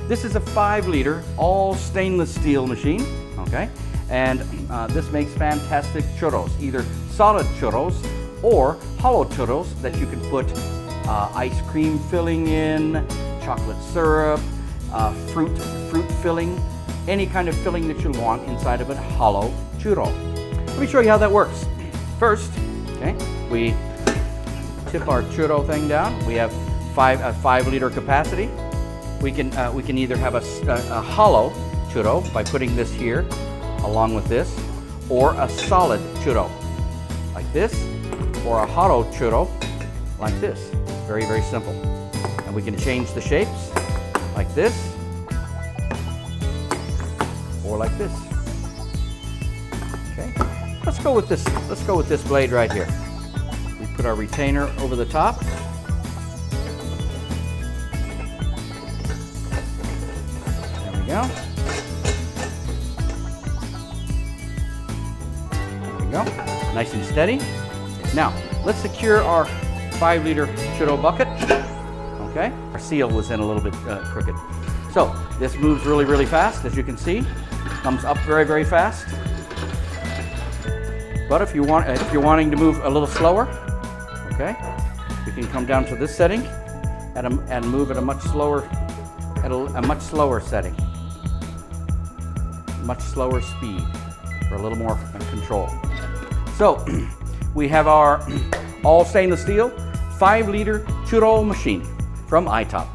This is a 5-liter, all stainless steel machine, okay? And this makes fantastic churros, either solid churros or hollow churros that you can put ice cream filling in, chocolate syrup, fruit filling, any kind of filling that you want inside of a hollow churro. Let me show you how that works. First, okay, we tip our churro thing down. We have a 5-liter capacity. We can either have a hollow churro by putting this here along with this, or a solid churro like this, or a hollow churro like this. Very, very simple. And we can change the shapes like this or like this. Okay. Let's go with this. Let's go with this blade right here. We put our retainer over the top. There we go. There we go. Nice and steady. Now, let's secure our 5-liter churro bucket. Okay. Our seal was in a little bit crooked. So this moves really, really fast, as you can see. Comes up very, very fast. But if you're wanting to move a little slower, okay, you can come down to this setting and move at a much slower setting, much slower speed for a little more control. So we have our all stainless steel 5-liter churro machine from ITOP.